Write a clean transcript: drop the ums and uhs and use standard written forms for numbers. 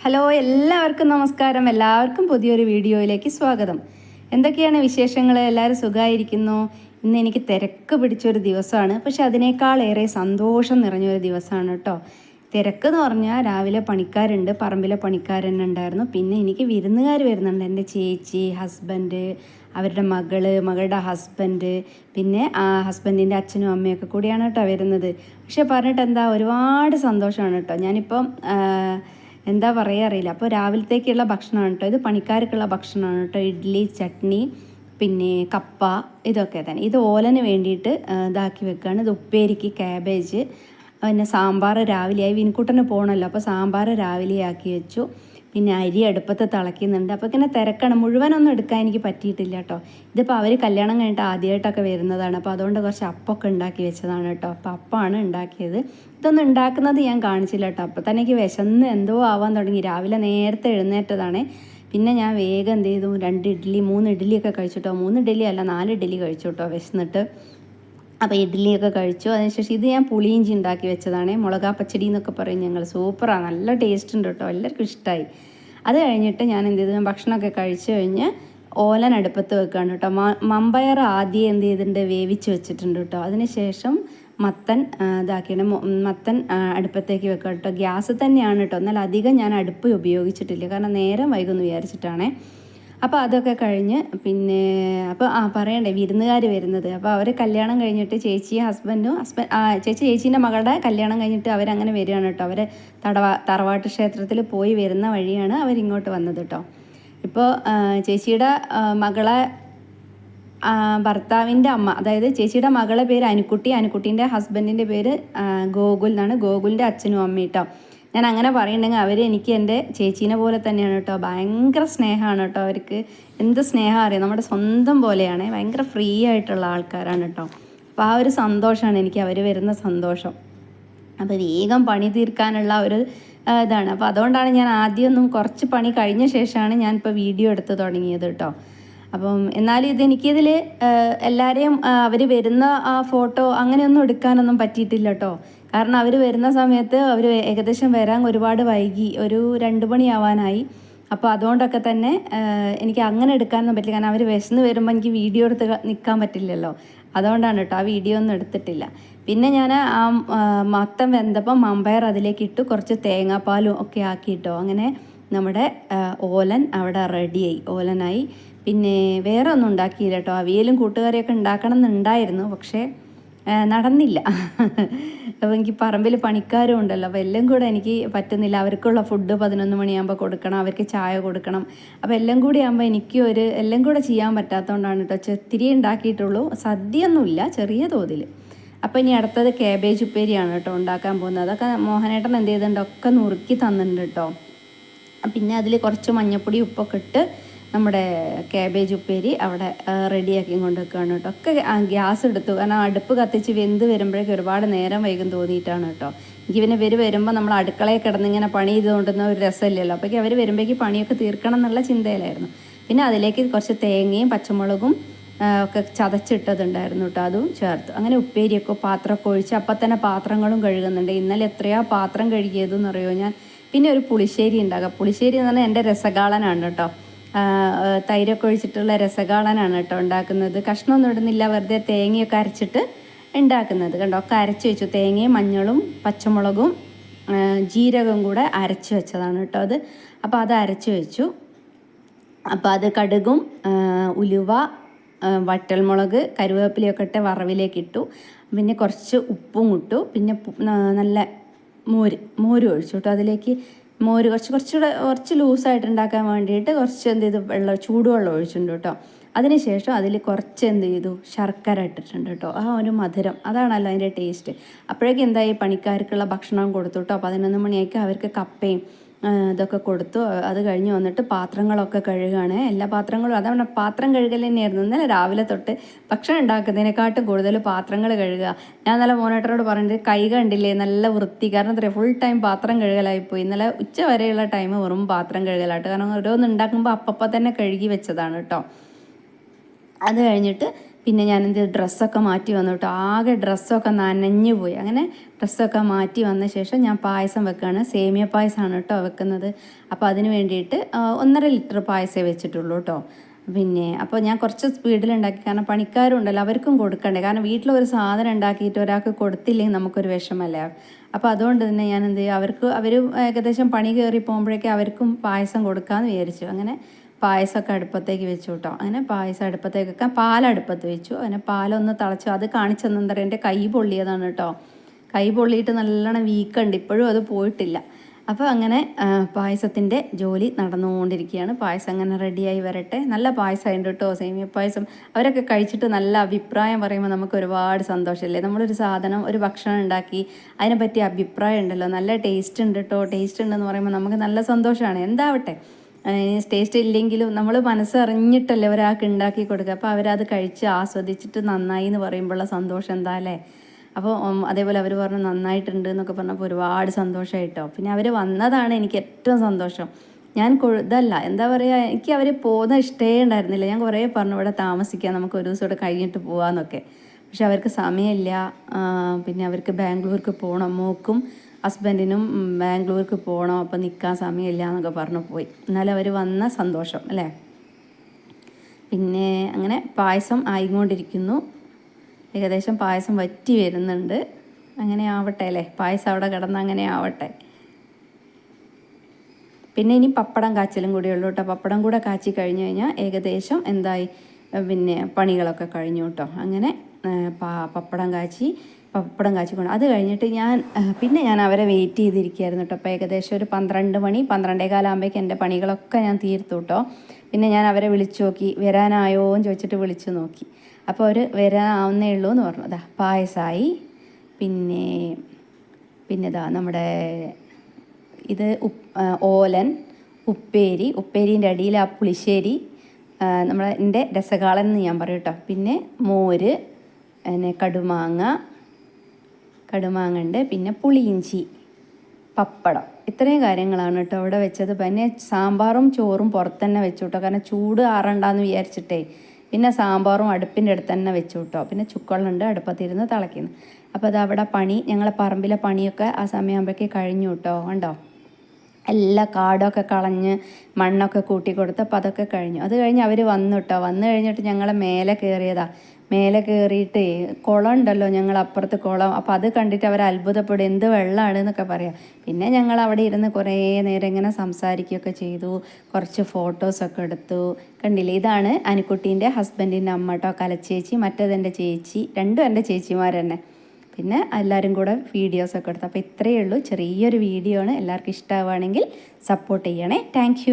Hello, എല്ലാവർക്കും നമസ്കാരം. എല്ലാവർക്കും പുതിയൊരു വീഡിയോയിലേക്ക് സ്വാഗതം. എന്തൊക്കെയാണ് വിശേഷങ്ങൾ? എല്ലാവരും സുഖമായിരിക്കുന്നു. ഇന്ന് എനിക്ക് തിരക്ക് പിടിച്ചൊരു ദിവസമാണ്, പക്ഷെ അതിനേക്കാളേറെ സന്തോഷം നിറഞ്ഞൊരു ദിവസമാണ് കേട്ടോ. തിരക്ക് എന്ന് പറഞ്ഞാൽ രാവിലെ പണിക്കാരുണ്ട്, പറമ്പിലെ പണിക്കാരെന്നെ ഉണ്ടായിരുന്നു. പിന്നെ എനിക്ക് വിരുന്നുകാർ വരുന്നുണ്ട്. എൻ്റെ ചേച്ചി, ഹസ്ബൻഡ്, അവരുടെ മകളുടെ ഹസ്ബൻഡ്, പിന്നെ ഹസ്ബൻഡിൻ്റെ അച്ഛനും അമ്മയൊക്കെ കൂടിയാണ് കേട്ടോ വരുന്നത്. പക്ഷെ പറഞ്ഞിട്ട് എന്താ, ഒരുപാട് സന്തോഷമാണ് കേട്ടോ. ഞാനിപ്പം എന്താ പറയുക അറിയില്ല. അപ്പോൾ രാവിലത്തേക്കുള്ള ഭക്ഷണമാണ് കേട്ടോ ഇത്. പണിക്കാർക്കുള്ള ഭക്ഷണമാണ് കേട്ടോ. ഇഡ്ഡലി, ചട്നി, പിന്നെ കപ്പ, ഇതൊക്കെ തന്നെ. ഇത് ഓലന് വേണ്ടിയിട്ട് ഇതാക്കി വെക്കുകയാണ്. ഇത് ഉപ്പേരിക്ക് ക്യാബേജ്, പിന്നെ സാമ്പാർ രാവിലെയായി. വിൻകുട്ടന് പോകണമല്ലോ, അപ്പോൾ സാമ്പാർ രാവിലെ ആക്കി വെച്ചു. പിന്നെ അരി അടുപ്പത്ത് തിളയ്ക്കുന്നുണ്ട്. അപ്പോൾ ഇങ്ങനെ തിരക്കാണ്. മുഴുവനൊന്നും എടുക്കാൻ എനിക്ക് പറ്റിയിട്ടില്ല കേട്ടോ. ഇതിപ്പോൾ അവർ കല്യാണം കഴിഞ്ഞിട്ട് ആദ്യമായിട്ടൊക്കെ വരുന്നതാണ്. അപ്പോൾ അതുകൊണ്ട് കുറച്ച് അപ്പമൊക്കെ ഉണ്ടാക്കി വെച്ചതാണ് കേട്ടോ. അപ്പോൾ അപ്പമാണ് ഉണ്ടാക്കിയത്. ഇതൊന്നും ഉണ്ടാക്കുന്നത് ഞാൻ കാണിച്ചില്ല കേട്ടോ. അപ്പോൾ തന്നെ എനിക്ക് വിശന്ന് എന്തോ ആവാൻ തുടങ്ങി. രാവിലെ നേരത്തെ എഴുന്നേറ്റതാണ്. പിന്നെ ഞാൻ വേഗം എന്ത് ചെയ്തു, 2 ഇഡ്ഡലി 3 ഇഡ്ഡലിയൊക്കെ കഴിച്ചു കേട്ടോ. 3 ഇഡ്ഡലി അല്ല, 4 ഇഡ്ഡലി കഴിച്ചു കേട്ടോ വിശന്നിട്ട്. അപ്പോൾ ഇഡ്ഡലിയൊക്കെ കഴിച്ചു. അതിനുശേഷം ഇത് ഞാൻ പുളിയിഞ്ചി ഉണ്ടാക്കി വെച്ചതാണ്. മുളകാ പച്ചടി എന്നൊക്കെ പറയും ഞങ്ങൾ. സൂപ്പറാണ്, നല്ല ടേസ്റ്റ് ഉണ്ട് കേട്ടോ. എല്ലാവർക്കും ഇഷ്ടമായി. അത് കഴിഞ്ഞിട്ട് ഞാൻ എന്ത് ചെയ്തു, ഭക്ഷണമൊക്കെ കഴിച്ചു കഴിഞ്ഞ് ഓലൻ അടുപ്പത്ത് വെക്കുകയാണ് കേട്ടോ. മമ്പയർ ആദ്യം എന്ത് ചെയ്തിട്ടുണ്ട്, വേവിച്ച് വെച്ചിട്ടുണ്ട് കേട്ടോ. അതിനുശേഷം മത്തൻ ഇതാക്കിയാണ്. മത്തൻ അടുപ്പത്തേക്ക് വെക്കുക കേട്ടോ. ഗ്യാസ് തന്നെയാണ് കേട്ടോ. എന്നാൽ അധികം ഞാൻ അടുപ്പ് ഉപയോഗിച്ചിട്ടില്ല, കാരണം നേരം വൈകുമെന്ന് വിചാരിച്ചിട്ടാണേ. അപ്പോൾ അതൊക്കെ കഴിഞ്ഞ് പിന്നെ അപ്പോൾ പറയണ്ടേ, വിരുന്നുകാർ വരുന്നത്. അപ്പോൾ അവർ കല്യാണം കഴിഞ്ഞിട്ട് ചേച്ചിയും ഹസ്ബൻഡും ചേച്ചീൻ്റെ മകളുടെ കല്യാണം കഴിഞ്ഞിട്ട് അവരങ്ങനെ വരികയാണ് കേട്ടോ. അവർ തറവാട്ട് ക്ഷേത്രത്തിൽ പോയി വരുന്ന വഴിയാണ് അവരിങ്ങോട്ട് വന്നത് കേട്ടോ. ഇപ്പോൾ ചേച്ചിയുടെ മകളെ ഭർത്താവിൻ്റെ അമ്മ, അതായത് ചേച്ചിയുടെ മകളെ പേര് അനുക്കുട്ടി, അനുക്കുട്ടീൻ്റെ ഹസ്ബൻഡിൻ്റെ പേര് ഗോകുൽ എന്നാണ്. ഗോകുലിൻ്റെ അച്ഛനും അമ്മയും കേട്ടോ. ഞാൻ അങ്ങനെ പറയുന്നുണ്ടെങ്കിൽ അവർ എനിക്ക് എൻ്റെ ചേച്ചീനെ പോലെ തന്നെയാണ് കേട്ടോ. ഭയങ്കര സ്നേഹമാണ് കേട്ടോ അവർക്ക്. എന്ത് സ്നേഹം അറിയാം, നമ്മുടെ സ്വന്തം പോലെയാണ്. ഭയങ്കര ഫ്രീ ആയിട്ടുള്ള ആൾക്കാരാണ് കേട്ടോ. അപ്പോൾ ആ ഒരു സന്തോഷമാണ് എനിക്ക്, അവർ വരുന്ന സന്തോഷം. അപ്പോൾ വേഗം പണി തീർക്കാനുള്ള ഒരു ഇതാണ്. അപ്പോൾ അതുകൊണ്ടാണ് ഞാൻ ആദ്യമൊന്നും കുറച്ച് പണി കഴിഞ്ഞ ശേഷമാണ് ഞാനിപ്പോൾ വീഡിയോ എടുത്ത് തുടങ്ങിയത് കേട്ടോ. അപ്പം എന്നാലും ഇതെനിക്കിതിൽ എല്ലാവരെയും അവർ വരുന്ന ആ ഫോട്ടോ അങ്ങനെയൊന്നും എടുക്കാനൊന്നും പറ്റിയിട്ടില്ല കേട്ടോ. കാരണം അവർ വരുന്ന സമയത്ത് അവർ ഏകദേശം വരാൻ ഒരുപാട് വൈകി, ഒരു 2 മണിയാവാനായി. അപ്പോൾ അതുകൊണ്ടൊക്കെ തന്നെ എനിക്ക് അങ്ങനെ എടുക്കാനൊന്നും പറ്റില്ല. കാരണം അവർ വിശന്ന് വരുമ്പോൾ എനിക്ക് വീഡിയോ എടുത്ത് നിൽക്കാൻ പറ്റില്ലല്ലോ. അതുകൊണ്ടാണ് കേട്ടോ ആ വീഡിയോ ഒന്നും എടുത്തിട്ടില്ല. പിന്നെ ഞാൻ ആ മത്തം വെന്തപ്പം മമ്പയർ അതിലേക്ക് ഇട്ട് കുറച്ച് തേങ്ങാപ്പാലും ഒക്കെ ആക്കിയിട്ടോ. അങ്ങനെ നമ്മുടെ ഓലൻ അവിടെ റെഡിയായി, ഓലനായി. പിന്നെ വേറെ ഒന്നും ഉണ്ടാക്കിയില്ല കേട്ടോ. അവിയലും കൂട്ടുകറിയൊക്കെ ഉണ്ടാക്കണം എന്നുണ്ടായിരുന്നു, പക്ഷേ നടന്നില്ല. അപ്പോൾ എനിക്ക് പറമ്പിൽ പണിക്കാരും ഉണ്ടല്ലോ, അപ്പോൾ എല്ലാം കൂടെ എനിക്ക് പറ്റുന്നില്ല. അവർക്കുള്ള ഫുഡ് 11 മണിയാകുമ്പോൾ കൊടുക്കണം, അവർക്ക് ചായ കൊടുക്കണം. അപ്പോൾ എല്ലാം കൂടി ആകുമ്പോൾ എനിക്ക് എല്ലാം കൂടെ ചെയ്യാൻ പറ്റാത്തതുകൊണ്ടാണ് കേട്ടോ ചെത്തിരി ഉണ്ടാക്കിയിട്ടുള്ളൂ. സദ്യയൊന്നുമില്ല, ചെറിയ തോതിൽ. അപ്പോൾ ഇനി അടുത്തത് കാബേജ് ഉപ്പേരിയാണ് കേട്ടോ ഉണ്ടാക്കാൻ പോകുന്നത്. അതൊക്കെ മോഹനേട്ടൻ എന്ത് ചെയ്തിട്ടുണ്ട്, ഒക്കെ നുറുക്കി തന്നിട്ടുണ്ട് കേട്ടോ. പിന്നെ അതിൽ കുറച്ച് മഞ്ഞൾപ്പൊടി ഉപ്പൊക്കെ ഇട്ട് നമ്മുടെ കാബേജ് ഉപ്പേരി അവിടെ റെഡിയാക്കി കൊണ്ട് വെക്കുകയാണ് കേട്ടോ. ഒക്കെ ഗ്യാസ് എടുത്തു, കാരണം അടുപ്പ് കത്തിച്ച് വെന്ത് വരുമ്പോഴേക്കും ഒരുപാട് നേരം വൈകും തോന്നിയിട്ടാണ് കേട്ടോ. എനിക്ക് പിന്നെ വരുമ്പോൾ നമ്മൾ അടുക്കളയിൽ കിടന്നിങ്ങനെ പണി ചെയ്തുകൊണ്ടുന്ന ഒരു രസമില്ലല്ലോ. അപ്പോഴേക്കും അവർ വരുമ്പോഴേക്കും പണിയൊക്കെ തീർക്കണം എന്നുള്ള ചിന്തയിലായിരുന്നു. പിന്നെ അതിലേക്ക് കുറച്ച് തേങ്ങയും പച്ചമുളകും ഒക്കെ ചതച്ചിട്ടതുണ്ടായിരുന്നു കേട്ടോ, അതും ചേർത്ത്. അങ്ങനെ ഉപ്പേരിയൊക്കെ പാത്രമൊക്കെ ഒഴിച്ച് അപ്പം തന്നെ പാത്രങ്ങളും കഴുകുന്നുണ്ട്. ഇന്നലെ എത്രയാ പാത്രം കഴുകിയതെന്ന് അറിയുമോ ഞാൻ. പിന്നെ ഒരു പുളിശ്ശേരി ഉണ്ടാക്കുക. പുളിശ്ശേരി എന്ന് പറഞ്ഞാൽ എൻ്റെ രസഗാളനാണ് കേട്ടോ. തൈരൊക്കെ ഒഴിച്ചിട്ടുള്ള രസഗാളനാണ് കേട്ടോ ഉണ്ടാക്കുന്നത്. കഷ്ണമൊന്നും ഇടുന്നില്ല, വെറുതെ തേങ്ങയൊക്കെ അരച്ചിട്ട് ഉണ്ടാക്കുന്നത് കണ്ടോ. ഒക്കെ അരച്ച് വെച്ചു. തേങ്ങയും മഞ്ഞളും പച്ചമുളകും ജീരകവും കൂടെ അരച്ച് വെച്ചതാണ് കേട്ടോ അത്. അപ്പോൾ അത് അരച്ച് വെച്ചു. അപ്പോൾ അത് കടുകും ഉലുവ, വറ്റൽമുളക്, കരുവേപ്പിലയൊക്കെ ഇട്ട് വറവിലേക്ക് ഇട്ടു. പിന്നെ കുറച്ച് ഉപ്പും ഇട്ടു. പിന്നെ നല്ല മോര് ഒഴിച്ചു കേട്ടോ അതിലേക്ക്. മോര് കുറച്ച് ലൂസായിട്ട് ഉണ്ടാക്കാൻ വേണ്ടിയിട്ട് കുറച്ച് എന്ത് ചെയ്തു, ചൂടുവെള്ളം ഒഴിച്ചിട്ടുണ്ട് കേട്ടോ. അതിനുശേഷം അതിൽ കുറച്ച് എന്ത് ചെയ്തു, ശർക്കര ഇട്ടിട്ടുണ്ട് കേട്ടോ. ആ ഒരു മധുരം, അതാണല്ലോ അതിൻ്റെ ടേസ്റ്റ്. അപ്പോഴേക്കും എന്തായി, പണിക്കാർക്കുള്ള ഭക്ഷണം കൊടുത്തു കേട്ടോ. 11 മണിയൊക്കെ അവർക്ക് കപ്പയും ഇതൊക്കെ കൊടുത്തു. അത് കഴിഞ്ഞ് വന്നിട്ട് പാത്രങ്ങളൊക്കെ കഴുകുകയാണ്. എല്ലാ പാത്രങ്ങളും, അതാണ് പാത്രം കഴുകൽ തന്നെയായിരുന്നു ഇന്നലെ രാവിലെ തൊട്ട്. ഭക്ഷണം ഉണ്ടാക്കുന്നതിനെക്കാട്ടും കൂടുതൽ പാത്രങ്ങൾ കഴുകുക. ഞാൻ നല്ല മോനേട്ടനോട് പറഞ്ഞിട്ട്, കൈ കണ്ടില്ലേ നല്ല വൃത്തി. കാരണം എന്താ, ഫുൾ ടൈം പാത്രം കഴുകലായിപ്പോയി. ഇന്നലെ ഉച്ച വരെയുള്ള ടൈം വെറും പാത്രം കഴുകലായിട്ട്. കാരണം ഓരോന്ന് ഉണ്ടാക്കുമ്പോൾ അപ്പം തന്നെ കഴുകി വെച്ചതാണ് കേട്ടോ. അത് കഴിഞ്ഞിട്ട് പിന്നെ ഞാനെന്ത് ഡ്രസ്സൊക്കെ മാറ്റി വന്നു കേട്ടോ. ആകെ ഡ്രസ്സൊക്കെ നനഞ്ഞു പോയി. അങ്ങനെ ഡ്രസ്സൊക്കെ മാറ്റി വന്ന ശേഷം ഞാൻ പായസം വെക്കുകയാണ്. സേമിയ പായസമാണ് കേട്ടോ വെക്കുന്നത്. അപ്പോൾ അതിന് വേണ്ടിയിട്ട് 1.5 ലിറ്റർ പായസമേ വെച്ചിട്ടുള്ളൂ കേട്ടോ. പിന്നെ അപ്പോൾ ഞാൻ കുറച്ച് സ്പീഡിലുണ്ടാക്കി, കാരണം പണിക്കാരും ഉണ്ടല്ലോ, അവർക്കും കൊടുക്കണ്ടേ. കാരണം വീട്ടിലൊരു സാധനം ഉണ്ടാക്കിയിട്ട് ഒരാൾക്ക് കൊടുത്തില്ലെങ്കിൽ നമുക്കൊരു വിഷമല്ലേ. അപ്പോൾ അതുകൊണ്ട് തന്നെ ഞാൻ എന്ത് ചെയ്യും, അവർ ഏകദേശം പണി കയറി പോകുമ്പോഴേക്കും അവർക്കും പായസം കൊടുക്കാമെന്ന് വിചാരിച്ചു. അങ്ങനെ പായസമൊക്കെ അടുപ്പത്തേക്ക് വെച്ചു കേട്ടോ. അങ്ങനെ പായസം അടുപ്പത്തേക്ക് വെക്കാൻ പാലടുപ്പത്ത് വെച്ചു. അങ്ങനെ പാലൊന്ന് തിളച്ചു. അത് കാണിച്ചെന്ന് എന്താ പറയുക, എൻ്റെ കൈ പൊള്ളിയതാണ് കേട്ടോ. കൈ പൊള്ളിയിട്ട് നല്ലോണം വീക്കുണ്ട്, ഇപ്പോഴും അത് പോയിട്ടില്ല. അപ്പോൾ അങ്ങനെ പായസത്തിൻ്റെ ജോലി നടന്നുകൊണ്ടിരിക്കുകയാണ്. പായസം അങ്ങനെ റെഡിയായി വരട്ടെ. നല്ല പായസമായിട്ട് കേട്ടോ, സേമിയ പായസം. അവരൊക്കെ കഴിച്ചിട്ട് നല്ല അഭിപ്രായം പറയുമ്പോൾ നമുക്ക് ഒരുപാട് സന്തോഷമല്ലേ. നമ്മളൊരു സാധനം, ഒരു ഭക്ഷണം ഉണ്ടാക്കി അതിനെ പറ്റി അഭിപ്രായം ഉണ്ടല്ലോ, നല്ല ടേസ്റ്റ് ഉണ്ട് കേട്ടോ, ടേസ്റ്റ് ഉണ്ടെന്ന് പറയുമ്പോൾ നമുക്ക് നല്ല സന്തോഷമാണ്. എന്താവട്ടെ, ടേസ്റ്റ് ഇല്ലെങ്കിലും നമ്മൾ മനസ്സറിഞ്ഞിട്ടല്ലേ ഒരാൾക്ക് ഉണ്ടാക്കി കൊടുക്കുക. അപ്പോൾ അവരത് കഴിച്ച് ആസ്വദിച്ചിട്ട് നന്നായി എന്ന് പറയുമ്പോഴുള്ള സന്തോഷം എന്താ അല്ലേ. അപ്പോൾ അതേപോലെ അവർ പറഞ്ഞു നന്നായിട്ടുണ്ട് എന്നൊക്കെ പറഞ്ഞപ്പോൾ ഒരുപാട് സന്തോഷമായിട്ടോ. പിന്നെ അവർ വന്നതാണ് എനിക്ക് ഏറ്റവും സന്തോഷം. ഞാൻ ഇതല്ല എന്താ പറയുക, എനിക്ക് അവർ പോകുന്ന ഇഷ്ടേ ഉണ്ടായിരുന്നില്ല. ഞാൻ കുറേ പറഞ്ഞു ഇവിടെ താമസിക്കാം, നമുക്ക് ഒരു ദിവസം ഇവിടെ കഴിഞ്ഞിട്ട് പോകാമെന്നൊക്കെ. പക്ഷെ അവർക്ക് സമയമില്ല. പിന്നെ അവർക്ക് ബാംഗ്ലൂർക്ക് പോകണം, മോക്കും ഹസ്ബൻഡിനും ബാംഗ്ലൂർക്ക് പോകണം, അപ്പം നിൽക്കാൻ സമയമില്ല എന്നൊക്കെ പറഞ്ഞു പോയി. എന്നാലും അവർ വന്ന സന്തോഷം അല്ലേ. പിന്നെ അങ്ങനെ പായസം ആയിക്കൊണ്ടിരിക്കുന്നു. ഏകദേശം പായസം വറ്റി വരുന്നുണ്ട്. അങ്ങനെ ആവട്ടെ അല്ലേ, പായസം അവിടെ കിടന്ന് അങ്ങനെ ആവട്ടെ. പിന്നെ ഇനി പപ്പടം കാച്ചലും കൂടിയുള്ളൂ കേട്ടോ. പപ്പടം കൂടെ കാച്ചി കഴിഞ്ഞ് കഴിഞ്ഞാൽ ഏകദേശം എന്തായി, പിന്നെ പണികളൊക്കെ കഴിഞ്ഞു കേട്ടോ. അങ്ങനെ പപ്പടം കാച്ചിക്കൊണ്ട് അത് കഴിഞ്ഞിട്ട് ഞാൻ അവരെ വെയിറ്റ് ചെയ്തിരിക്കുകയായിരുന്നു കേട്ടോ. അപ്പോൾ ഏകദേശം ഒരു 12 മണി 12:15 ആകുമ്പോഴേക്കും എൻ്റെ പണികളൊക്കെ ഞാൻ തീർത്തു കേട്ടോ. പിന്നെ ഞാൻ അവരെ വിളിച്ചു നോക്കി, വരാനായോ എന്ന് ചോദിച്ചിട്ട് വിളിച്ചു നോക്കി. അപ്പോൾ അവർ വരാനാവുന്നേ ഉള്ളൂ എന്ന് പറഞ്ഞു. അതാ പായസമായി. പിന്നെ ഇതാ നമ്മുടെ ഇത് ഓലൻ, ഉപ്പേരീൻ്റെ അടിയിൽ ആ പുളിശ്ശേരി, എൻ്റെ രസകാളൻ എന്ന് ഞാൻ പറയും കേട്ടോ. പിന്നെ മോര്, പിന്നെ കടുമാങ്ങ ഉണ്ട്, പിന്നെ പുളിയിഞ്ചി, പപ്പടം, ഇത്രയും കാര്യങ്ങളാണ് കേട്ടോ അവിടെ വെച്ചത്. പിന്നെ സാമ്പാറും ചോറും പുറത്ത് തന്നെ വെച്ചു കേട്ടോ, കാരണം ചൂട് ആറണ്ടെന്ന് വിചാരിച്ചിട്ടേ. പിന്നെ സാമ്പാറും അടുപ്പിൻ്റെ അടുത്ത് തന്നെ വെച്ചു കേട്ടോ. പിന്നെ ചുക്കുവെള്ളമുണ്ട്, അടുപ്പത്തിരുന്ന് തിളയ്ക്കുന്നു. അപ്പോൾ അത് അവിടെ ഞങ്ങളെ പറമ്പിലെ പണിയൊക്കെ ആ സമയമാകുമ്പോഴേക്ക് കഴിഞ്ഞു കേട്ടോ. കണ്ടോ, എല്ലാ കാടൊക്കെ കളഞ്ഞ് മണ്ണൊക്കെ കൂട്ടി കൊടുത്ത് അപ്പോൾ അതൊക്കെ കഴിഞ്ഞു. അത് കഴിഞ്ഞ് അവർ വന്നു കേട്ടോ. വന്നു കഴിഞ്ഞിട്ട് ഞങ്ങളെ മേലെ കയറിയിട്ട് കുളം ഉണ്ടല്ലോ, ഞങ്ങൾ അപ്പുറത്ത് കുളം. അപ്പോൾ അത് കണ്ടിട്ട് അവർ അത്ഭുതപ്പെടും, എന്ത് വെള്ളമാണ് എന്നൊക്കെ പറയാം. പിന്നെ ഞങ്ങൾ അവിടെ ഇരുന്ന് കുറേ നേരം ഇങ്ങനെ സംസാരിക്കുകയൊക്കെ ചെയ്തു, കുറച്ച് ഫോട്ടോസൊക്കെ എടുത്തു. കണ്ടില്ലേ, ഇതാണ് അനുക്കുട്ടീൻ്റെ ഹസ്ബൻഡിൻ്റെ അമ്മ കേട്ടോ, കലച്ചേച്ചി. മറ്റേതെൻ്റെ ചേച്ചി, രണ്ടും എൻ്റെ ചേച്ചിമാർ തന്നെ. പിന്നെ എല്ലാവരും കൂടെ വീഡിയോസൊക്കെ എടുത്തു. അപ്പോൾ ഇത്രയേ ഉള്ളൂ, ചെറിയൊരു വീഡിയോ ആണ്. എല്ലാവർക്കും ഇഷ്ടമാവുകയാണെങ്കിൽ സപ്പോർട്ട് ചെയ്യണേ. താങ്ക്